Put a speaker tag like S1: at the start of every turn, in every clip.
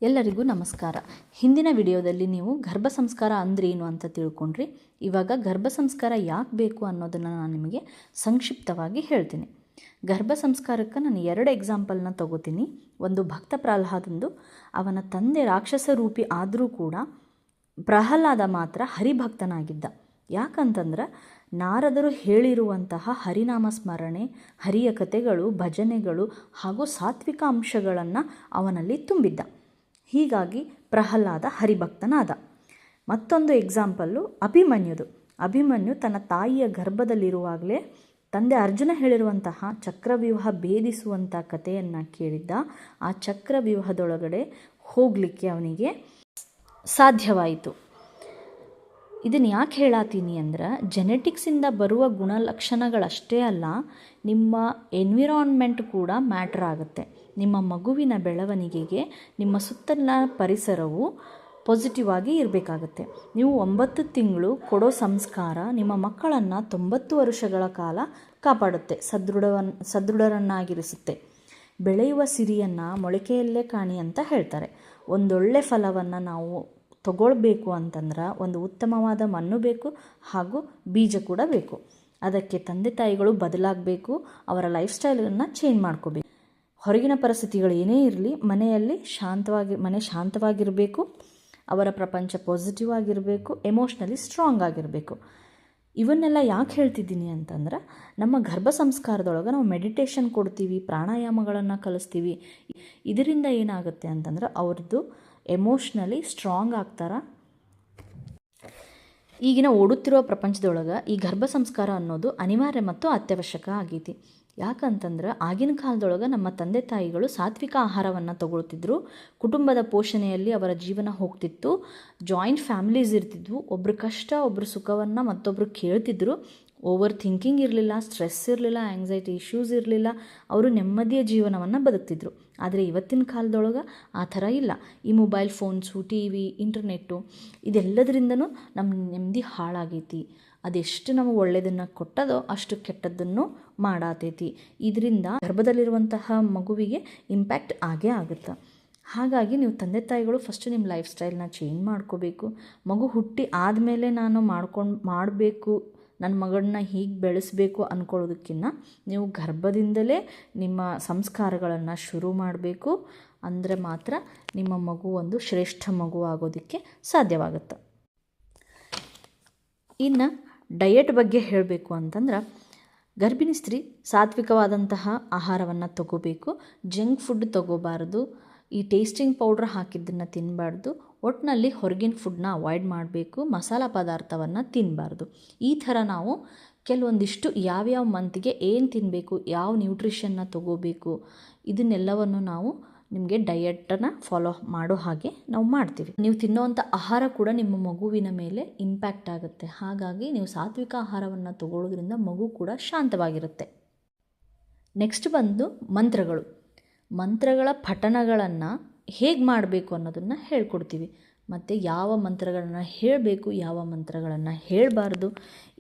S1: ಎಲ್ಲರಿಗೂ ನಮಸ್ಕಾರ. ಹಿಂದಿನ ವಿಡಿಯೋದಲ್ಲಿ ನೀವು ಗರ್ಭ ಸಂಸ್ಕಾರ ಅಂದ್ರೇನು ಅಂತ ತಿಳ್ಕೊಂಡ್ರಿ. ಇವಾಗ ಗರ್ಭ ಸಂಸ್ಕಾರ ಯಾಕೆ ಬೇಕು ಅನ್ನೋದನ್ನು ನಾನು ನಿಮಗೆ ಸಂಕ್ಷಿಪ್ತವಾಗಿ ಹೇಳ್ತೀನಿ. ಗರ್ಭ ಸಂಸ್ಕಾರಕ್ಕೆ ನಾನು 2 ಎಕ್ಸಾಂಪಲ್ನ ತಗೋತೀನಿ. ಒಂದು ಭಕ್ತ ಪ್ರಹ್ಲಾದಂದು. ಅವನ ತಂದೆ ರಾಕ್ಷಸ ರೂಪಿ ಆದರೂ ಕೂಡ ಪ್ರಹ್ಲಾದ ಮಾತ್ರ ಹರಿಭಕ್ತನಾಗಿದ್ದ. ಯಾಕಂತಂದ್ರೆ ನಾರದರು ಹೇಳಿರುವಂತಹ ಹರಿನಾಮ ಸ್ಮರಣೆ, ಹರಿಯ ಕಥೆಗಳು, ಭಜನೆಗಳು ಹಾಗೂ ಸಾತ್ವಿಕ ಅಂಶಗಳನ್ನು ಅವನಲ್ಲಿ ತುಂಬಿದ್ದ. ಹೀಗಾಗಿ ಪ್ರಹ್ಲಾದ ಹರಿಭಕ್ತನಾದ. ಮತ್ತೊಂದು ಎಕ್ಸಾಂಪಲ್ಲು ಅಭಿಮನ್ಯುದು. ಅಭಿಮನ್ಯು ತನ್ನ ತಾಯಿಯ ಗರ್ಭದಲ್ಲಿರುವಾಗಲೇ ತಂದೆ ಅರ್ಜುನ ಹೇಳಿರುವಂತಹ ಚಕ್ರವ್ಯೂಹ ಭೇದಿಸುವಂಥ ಕಥೆಯನ್ನು ಕೇಳಿದ್ದ. ಆ ಚಕ್ರವ್ಯೂಹದೊಳಗಡೆ ಹೋಗಲಿಕ್ಕೆ ಅವನಿಗೆ ಸಾಧ್ಯವಾಯಿತು. ಇದನ್ನು ಯಾಕೆ ಹೇಳತ್ತೀನಿ ಅಂದ್ರೆ, ಜೆನೆಟಿಕ್ಸಿಂದ ಬರುವ ಗುಣಲಕ್ಷಣಗಳಷ್ಟೇ ಅಲ್ಲ, ನಿಮ್ಮ ಎನ್ವಿರಾನ್ಮೆಂಟ್ ಕೂಡ ಮ್ಯಾಟ್ರ್ ಆಗುತ್ತೆ. ನಿಮ್ಮ ಮಗುವಿನ ಬೆಳವಣಿಗೆಗೆ ನಿಮ್ಮ ಸುತ್ತಲಿನ ಪರಿಸರವು ಪಾಸಿಟಿವ್ ಆಗಿ ಇರಬೇಕಾಗುತ್ತೆ. ನೀವು 9 ತಿಂಗಳು ಕೊಡೋ ಸಂಸ್ಕಾರ ನಿಮ್ಮ ಮಕ್ಕಳನ್ನು 90 ವರ್ಷಗಳ ಕಾಲ ಕಾಪಾಡುತ್ತೆ, ಸದೃಢರನ್ನಾಗಿರಿಸುತ್ತೆ. ಬೆಳೆಯುವ ಸಿರಿಯನ್ನು ಮೊಳಕೆಯಲ್ಲೇ ಕಾಣಿ ಅಂತ ಹೇಳ್ತಾರೆ. ಒಂದೊಳ್ಳೆ ಫಲವನ್ನು ನಾವು ತಗೊಳ್ಬೇಕು ಅಂತಂದ್ರೆ ಒಂದು ಉತ್ತಮವಾದ ಮಣ್ಣು ಬೇಕು ಹಾಗೂ ಬೀಜ ಕೂಡ ಬೇಕು. ಅದಕ್ಕೆ ತಂದೆ ತಾಯಿಗಳು ಬದಲಾಗಬೇಕು, ಅವರ ಲೈಫ್ ಸ್ಟೈಲನ್ನು ಚೇಂಜ್ ಮಾಡ್ಕೋಬೇಕು. ಹೊರಗಿನ ಪರಿಸ್ಥಿತಿಗಳು ಏನೇ ಇರಲಿ, ಮನೆ ಶಾಂತವಾಗಿರಬೇಕು, ಅವರ ಪ್ರಪಂಚ ಪಾಸಿಟಿವ್ ಆಗಿರಬೇಕು, ಎಮೋಷ್ನಲಿ ಸ್ಟ್ರಾಂಗ್ ಆಗಿರಬೇಕು. ಇವನ್ನೆಲ್ಲ ಯಾಕೆ ಹೇಳ್ತಿದ್ದೀನಿ ಅಂತಂದ್ರೆ, ನಮ್ಮ ಗರ್ಭ ಸಂಸ್ಕಾರದೊಳಗೆ ನಾವು ಮೆಡಿಟೇಷನ್ ಕೊಡ್ತೀವಿ, ಪ್ರಾಣಾಯಾಮಗಳನ್ನು ಕಲಿಸ್ತೀವಿ. ಇದರಿಂದ ಏನಾಗುತ್ತೆ ಅಂತಂದ್ರೆ ಅವ್ರದ್ದು ಎಮೋಷ್ನಲಿ ಸ್ಟ್ರಾಂಗ್ ಆಗ್ತಾರೆ. ಈಗಿನ ಓಡುತ್ತಿರುವ ಪ್ರಪಂಚದೊಳಗೆ ಈ ಗರ್ಭ ಸಂಸ್ಕಾರ ಅನ್ನೋದು ಅನಿವಾರ್ಯ ಮತ್ತು ಅತ್ಯವಶ್ಯಕ ಆಗೈತಿ. ಯಾಕಂತಂದ್ರೆ ಆಗಿನ ಕಾಲದೊಳಗೆ ನಮ್ಮ ತಂದೆ ತಾಯಿಗಳು ಸಾತ್ವಿಕ ಆಹಾರವನ್ನು ತಗೊಳ್ತಿದ್ರು. ಕುಟುಂಬದ ಪೋಷಣೆಯಲ್ಲಿ ಅವರ ಜೀವನ ಹೋಗ್ತಿತ್ತು. ಜಾಯಿಂಟ್ ಫ್ಯಾಮಿಲೀಸ್ ಇರ್ತಿದ್ವು. ಒಬ್ಬರು ಕಷ್ಟ, ಒಬ್ಬರು ಸುಖವನ್ನು ಮತ್ತೊಬ್ಬರು ಕೇಳ್ತಿದ್ರು. ಓವರ್ ಥಿಂಕಿಂಗ್ ಇರಲಿಲ್ಲ, ಸ್ಟ್ರೆಸ್ ಇರಲಿಲ್ಲ, ಆ್ಯಂಗ್ಸೈಟಿ ಇಶ್ಯೂಸ್ ಇರಲಿಲ್ಲ. ಅವರು ನೆಮ್ಮದಿಯ ಜೀವನವನ್ನು ಬದುಕ್ತಿದ್ರು. ಆದರೆ ಇವತ್ತಿನ ಕಾಲದೊಳಗೆ ಆ ಥರ ಇಲ್ಲ. ಈ mobile phones, T V, internet ಇದೆಲ್ಲದರಿಂದನೂ ನಮ್ಮ ನೆಮ್ಮದಿ ಹಾಳಾಗೈತಿ. ಅದೆಷ್ಟು ನಮಗೆ ಒಳ್ಳೆಯದನ್ನು ಕೊಟ್ಟದೋ ಅಷ್ಟು ಕೆಟ್ಟದ್ದನ್ನು ಮಾಡಾತೈತಿ. ಇದರಿಂದ ಗರ್ಭದಲ್ಲಿರುವಂತಹ ಮಗುವಿಗೆ ಇಂಪ್ಯಾಕ್ಟ್ ಆಗೇ ಆಗುತ್ತೆ. ಹಾಗಾಗಿ ನೀವು ತಂದೆ ತಾಯಿಗಳು ಫಸ್ಟು ನಿಮ್ಮ ಲೈಫ್ ಸ್ಟೈಲ್ನ ಚೇಂಜ್ ಮಾಡ್ಕೋಬೇಕು. ಮಗು ಹುಟ್ಟಿ ಆದಮೇಲೆ ನಾನು ಮಾಡಬೇಕು, ನನ್ನ ಮಗಳನ್ನ ಹೀಗೆ ಬೆಳೆಸಬೇಕು ಅಂದ್ಕೊಳ್ಳೋದಕ್ಕಿಂತ ನೀವು ಗರ್ಭದಿಂದಲೇ ನಿಮ್ಮ ಸಂಸ್ಕಾರಗಳನ್ನು ಶುರು ಮಾಡಬೇಕು. ಅಂದರೆ ಮಾತ್ರ ನಿಮ್ಮ ಮಗು ಒಂದು ಶ್ರೇಷ್ಠ ಮಗು ಆಗೋದಕ್ಕೆ ಸಾಧ್ಯವಾಗುತ್ತೆ. ಇನ್ನು ಡಯಟ್ ಬಗ್ಗೆ ಹೇಳಬೇಕು ಅಂತಂದ್ರೆ, ಗರ್ಭಿಣಿ ಸ್ತ್ರೀ ಸಾತ್ವಿಕವಾದಂತಹ ಆಹಾರವನ್ನು ತಗೋಬೇಕು. ಜಂಕ್ ಫುಡ್ ತಗೋಬಾರ್ದು. ಈ ಟೇಸ್ಟಿಂಗ್ ಪೌಡ್ರ್ ಹಾಕಿದ್ದನ್ನು ತಿನ್ನಬಾರ್ದು. ಒಟ್ಟಿನಲ್ಲಿ ಹೊರಗಿನ ಫುಡ್ನ ಅವಾಯ್ಡ್ ಮಾಡಬೇಕು. ಮಸಾಲ ಪದಾರ್ಥವನ್ನು ತಿನ್ನಬಾರ್ದು. ಈ ಥರ ನಾವು ಕೆಲವೊಂದಿಷ್ಟು ಯಾವ್ಯಾವ ಮಂತಿಗೆ ಏನು ತಿನ್ನಬೇಕು, ಯಾವ ನ್ಯೂಟ್ರಿಷನ್ನ ತಗೋಬೇಕು, ಇದನ್ನೆಲ್ಲವನ್ನು ನಾವು ನಿಮಗೆ ಡಯಟನ್ನು ಫಾಲೋ ಮಾಡೋ ಹಾಗೆ ನಾವು ಮಾಡ್ತೀವಿ. ನೀವು ತಿನ್ನೋವಂಥ ಆಹಾರ ಕೂಡ ನಿಮ್ಮ ಮಗುವಿನ ಮೇಲೆ ಇಂಪ್ಯಾಕ್ಟ್ ಆಗುತ್ತೆ. ಹಾಗಾಗಿ ನೀವು ಸಾತ್ವಿಕ ಆಹಾರವನ್ನು ತಗೊಳ್ಳೋದ್ರಿಂದ ಮಗು ಕೂಡ ಶಾಂತವಾಗಿರುತ್ತೆ. ನೆಕ್ಸ್ಟ್ ಬಂದು ಮಂತ್ರಗಳ ಪಠಣಗಳನ್ನು ಹೇಗೆ ಮಾಡಬೇಕು ಅನ್ನೋದನ್ನು ಹೇಳ್ಕೊಡ್ತೀವಿ. ಮತ್ತು ಯಾವ ಮಂತ್ರಗಳನ್ನು ಹೇಳಬೇಕು, ಯಾವ ಮಂತ್ರಗಳನ್ನು ಹೇಳಬಾರ್ದು,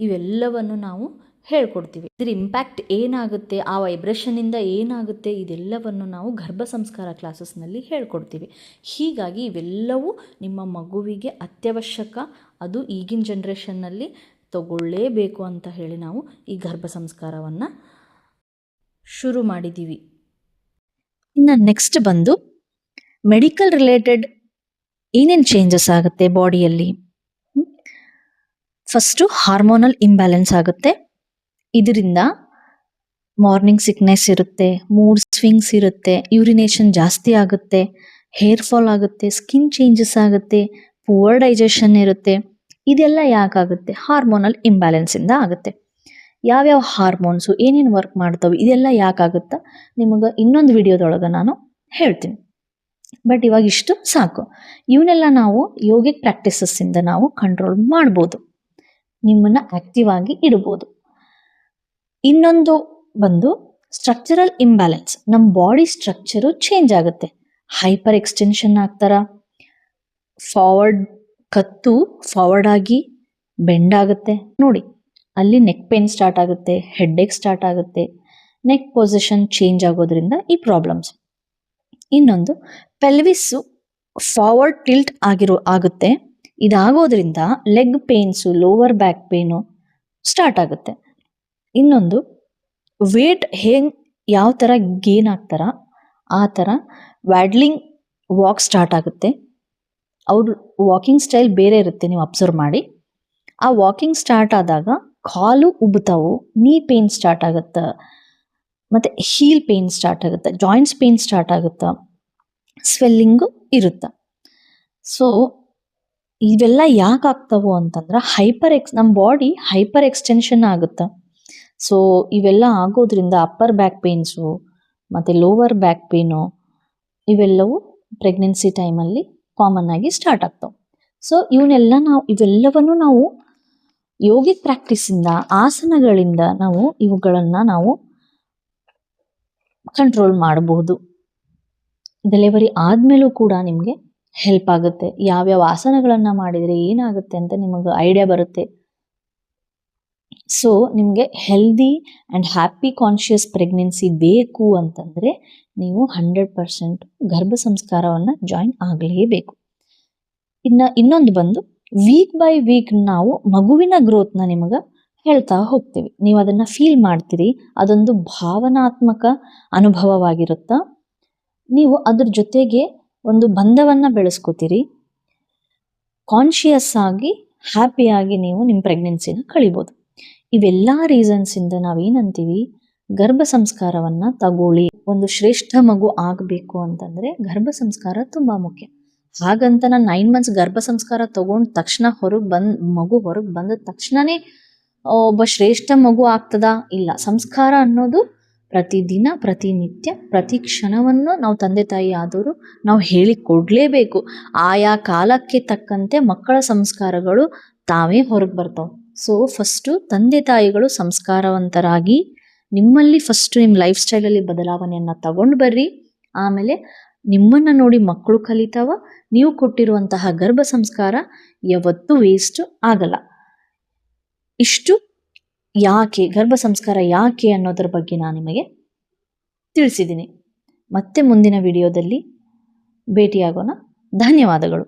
S1: ಇವೆಲ್ಲವನ್ನು ನಾವು ಹೇಳ್ಕೊಡ್ತೀವಿ. ಇದ್ರ ಇಂಪ್ಯಾಕ್ಟ್ ಏನಾಗುತ್ತೆ, ಆ ವೈಬ್ರೇಷನಿಂದ ಏನಾಗುತ್ತೆ, ಇದೆಲ್ಲವನ್ನು ನಾವು ಗರ್ಭ ಸಂಸ್ಕಾರ ಕ್ಲಾಸಸ್ನಲ್ಲಿ ಹೇಳ್ಕೊಡ್ತೀವಿ. ಹೀಗಾಗಿ ಇವೆಲ್ಲವೂ ನಿಮ್ಮ ಮಗುವಿಗೆ ಅತ್ಯವಶ್ಯಕ. ಅದು ಈಗಿನ ಜನ್ರೇಷನ್ನಲ್ಲಿ ತಗೊಳ್ಳೇಬೇಕು ಅಂತ ಹೇಳಿ ನಾವು ಈ ಗರ್ಭ ಸಂಸ್ಕಾರವನ್ನು ಶುರು ಮಾಡಿದ್ದೀವಿ. ಇನ್ನು ನೆಕ್ಸ್ಟ್ ಬಂದು ಮೆಡಿಕಲ್ ರಿಲೇಟೆಡ್ ಏನೇನು ಚೇಂಜಸ್ ಆಗುತ್ತೆ ಬಾಡಿಯಲ್ಲಿ. ಫಸ್ಟು ಹಾರ್ಮೋನಲ್ ಇಂಬ್ಯಾಲೆನ್ಸ್ ಆಗುತ್ತೆ. ಇದರಿಂದ ಮಾರ್ನಿಂಗ್ ಸಿಕ್ನೆಸ್ ಇರುತ್ತೆ, ಮೂಡ್ ಸ್ವಿಂಗ್ಸ್ ಇರುತ್ತೆ, ಯೂರಿನೇಷನ್ ಜಾಸ್ತಿ ಆಗುತ್ತೆ, ಹೇರ್ ಫಾಲ್ ಆಗುತ್ತೆ, ಸ್ಕಿನ್ ಚೇಂಜಸ್ ಆಗುತ್ತೆ, ಪುವರ್ ಡೈಜೆಷನ್ ಇರುತ್ತೆ. ಇದೆಲ್ಲ ಯಾಕಾಗುತ್ತೆ? ಹಾರ್ಮೋನಲ್ ಇಂಬ್ಯಾಲೆನ್ಸಿಂದ ಆಗುತ್ತೆ. ಯಾವ್ಯಾವ ಹಾರ್ಮೋನ್ಸು ಏನೇನು ವರ್ಕ್ ಮಾಡ್ತವೆ, ಇದೆಲ್ಲ ಯಾಕಾಗುತ್ತಾ ನಿಮಗೆ ಇನ್ನೊಂದು ವಿಡಿಯೋದೊಳಗೆ ನಾನು ಹೇಳ್ತೀನಿ. ಬಟ್ ಇವಾಗ ಇಷ್ಟು ಸಾಕು. ಇವನ್ನೆಲ್ಲ ನಾವು ಯೋಗಿಕ್ ಪ್ರಾಕ್ಟೀಸಸ್ಸಿಂದ ನಾವು ಕಂಟ್ರೋಲ್ ಮಾಡ್ಬೋದು, ನಿಮ್ಮನ್ನು ಆ್ಯಕ್ಟಿವ್ ಆಗಿ ಇಡ್ಬೋದು. ಇನ್ನೊಂದು ಬಂದು ಸ್ಟ್ರಕ್ಚರಲ್ ಇಂಬ್ಯಾಲೆನ್ಸ್. ನಮ್ಮ ಬಾಡಿ ಸ್ಟ್ರಕ್ಚರು ಚೇಂಜ್ ಆಗುತ್ತೆ. ಹೈಪರ್ ಎಕ್ಸ್ಟೆನ್ಷನ್ ಆಗ್ತಾರ, ಕತ್ತು ಫಾರ್ವರ್ಡ್ ಆಗಿ ಬೆಂಡ್ ಆಗುತ್ತೆ. ನೋಡಿ, ಅಲ್ಲಿ ನೆಕ್ ಪೇನ್ ಸ್ಟಾರ್ಟ್ ಆಗುತ್ತೆ, ಹೆಡ್ಏಕ್ ಸ್ಟಾರ್ಟ್ ಆಗುತ್ತೆ. ನೆಕ್ ಪೊಸಿಷನ್ ಚೇಂಜ್ ಆಗೋದ್ರಿಂದ ಈ ಪ್ರಾಬ್ಲಮ್ಸ್. ಇನ್ನೊಂದು ಪೆಲ್ವಿಸ್ಸು ಫಾರ್ವರ್ಡ್ ಟಿಲ್ಟ್ ಆಗುತ್ತೆ. ಇದಾಗೋದ್ರಿಂದ leg pains, lower back pain start ಆಗುತ್ತೆ. ಇನ್ನೊಂದು, ವೇಟ್ ಯಾವ ಥರ ಗೇನ್ ಆಗ್ತಾರ ಆ ಥರ ವ್ಯಾಡ್ಲಿಂಗ್ ವಾಕ್ ಸ್ಟಾರ್ಟ್ ಆಗುತ್ತೆ. ಅವ್ರ ವಾಕಿಂಗ್ ಸ್ಟೈಲ್ ಬೇರೆ ಇರುತ್ತೆ, ನೀವು ಅಬ್ಸರ್ವ್ ಮಾಡಿ. ಆ ವಾಕಿಂಗ್ ಸ್ಟಾರ್ಟ್ ಆದಾಗ ಕಾಲು ಉಬ್ತಾವು, ನೀ ಪೇನ್ ಸ್ಟಾರ್ಟ್ ಆಗುತ್ತೆ, ಮತ್ತು ಹೀಲ್ ಪೇನ್ ಸ್ಟಾರ್ಟ್ ಆಗುತ್ತೆ, ಜಾಯಿಂಟ್ಸ್ ಪೇನ್ ಸ್ಟಾರ್ಟ್ ಆಗುತ್ತೆ, ಸ್ವೆಲ್ಲಿಂಗು ಇರುತ್ತೆ. ಸೊ ಇವೆಲ್ಲ ಯಾಕೆ ಆಗ್ತಾವು ಅಂತಂದ್ರೆ ನಮ್ಮ ಬಾಡಿ ಹೈಪರ್ ಎಕ್ಸ್ಟೆನ್ಷನ್ ಆಗುತ್ತೆ. ಸೊ ಇವೆಲ್ಲ ಆಗೋದ್ರಿಂದ ಅಪ್ಪರ್ ಬ್ಯಾಕ್ ಪೇನ್ಸು ಮತ್ತು ಲೋವರ್ ಬ್ಯಾಕ್ ಪೇನು ಇವೆಲ್ಲವೂ ಪ್ರೆಗ್ನೆನ್ಸಿ ಟೈಮಲ್ಲಿ ಕಾಮನ್ ಆಗಿ ಸ್ಟಾರ್ಟ್ ಆಗ್ತಾವೆ. ಸೊ ಇವೆಲ್ಲವನ್ನು ನಾವು ಯೋಗಿಕ್ ಪ್ರಾಕ್ಟೀಸಿಂದ, ಆಸನಗಳಿಂದ ಇವುಗಳನ್ನು ಕಂಟ್ರೋಲ್ ಮಾಡಬಹುದು. ಡೆಲಿವರಿ ಆದಮೇಲೂ ಕೂಡ ನಿಮಗೆ ಹೆಲ್ಪ್ ಆಗುತ್ತೆ. ಯಾವ್ಯಾವ ಆಸನಗಳನ್ನು ಮಾಡಿದರೆ ಏನಾಗುತ್ತೆ ಅಂತ ನಿಮಗೆ ಐಡಿಯಾ ಬರುತ್ತೆ. ಸೊ ನಿಮಗೆ healthy and happy conscious pregnancy ಬೇಕು ಅಂತಂದರೆ ನೀವು 100% ಗರ್ಭ ಸಂಸ್ಕಾರವನ್ನು ಜಾಯಿನ್ ಆಗಲೇಬೇಕು. ಇನ್ನೊಂದು ಬಂದು ವೀಕ್ ಬೈ ವೀಕ್ ನಾವು ಮಗುವಿನ ಗ್ರೋತ್ನ ನಿಮಗೆ ಹೇಳ್ತಾ ಹೋಗ್ತೀವಿ. ನೀವು ಅದನ್ನು ಫೀಲ್ ಮಾಡ್ತೀರಿ. ಅದೊಂದು ಭಾವನಾತ್ಮಕ ಅನುಭವವಾಗಿರುತ್ತಾ. ನೀವು ಅದ್ರ ಜೊತೆಗೆ ಒಂದು ಬಂಧವನ್ನು ಬೆಳೆಸ್ಕೋತೀರಿ. ಕಾನ್ಷಿಯಸ್ ಆಗಿ ಹ್ಯಾಪಿಯಾಗಿ ನೀವು ನಿಮ್ಮ ಪ್ರೆಗ್ನೆನ್ಸಿನ ಕಳಿಬೋದು. ಇವೆಲ್ಲ ರೀಸನ್ಸಿಂದ ನಾವೇನಂತೀವಿ, ಗರ್ಭ ಸಂಸ್ಕಾರವನ್ನು ತಗೊಳ್ಳಿ. ಒಂದು ಶ್ರೇಷ್ಠ ಮಗು ಆಗಬೇಕು ಅಂತಂದರೆ ಗರ್ಭ ಸಂಸ್ಕಾರ ತುಂಬ ಮುಖ್ಯ. ಹಾಗಂತ ನಾನು 9 months ಗರ್ಭ ಸಂಸ್ಕಾರ ತಗೊಂಡ ತಕ್ಷಣ ಮಗು ಹೊರಗೆ ಬಂದ ತಕ್ಷಣನೇ ಒಬ್ಬ ಶ್ರೇಷ್ಠ ಮಗು ಆಗ್ತದಾ? ಇಲ್ಲ. ಸಂಸ್ಕಾರ ಅನ್ನೋದು ಪ್ರತಿದಿನ, ಪ್ರತಿನಿತ್ಯ, ಪ್ರತಿ ಕ್ಷಣವನ್ನು ನಾವು ತಂದೆ ತಾಯಿ ಆದವರು ನಾವು ಹೇಳಿಕೊಡ್ಲೇಬೇಕು. ಆಯಾ ಕಾಲಕ್ಕೆ ತಕ್ಕಂತೆ ಮಕ್ಕಳ ಸಂಸ್ಕಾರಗಳು ತಾವೇ ಹೊರಗೆ ಬರ್ತಾವೆ. ಸೊ ಫಸ್ಟು ತಂದೆ ತಾಯಿಗಳು ಸಂಸ್ಕಾರವಂತರಾಗಿ ನಿಮ್ಮಲ್ಲಿ ಫಸ್ಟು ನಿಮ್ಮ ಲೈಫ್ ಸ್ಟೈಲಲ್ಲಿ ಬದಲಾವಣೆಯನ್ನು ತಗೊಂಡು ಬರ್ರಿ. ಆಮೇಲೆ ನಿಮ್ಮನ್ನು ನೋಡಿ ಮಕ್ಕಳು ಕಲಿತಾವ. ನೀವು ಕೊಟ್ಟಿರುವಂತಹ ಗರ್ಭ ಸಂಸ್ಕಾರ ಯಾವತ್ತೂ ವೇಸ್ಟ್ ಆಗಲ್ಲ. ಇಷ್ಟು ಗರ್ಭ ಸಂಸ್ಕಾರ ಯಾಕೆ ಅನ್ನೋದ್ರ ಬಗ್ಗೆ ನಾನು ನಿಮಗೆ ತಿಳಿಸಿದ್ದೀನಿ. ಮತ್ತೆ ಮುಂದಿನ ವಿಡಿಯೋದಲ್ಲಿ ಭೇಟಿಯಾಗೋಣ. ಧನ್ಯವಾದಗಳು.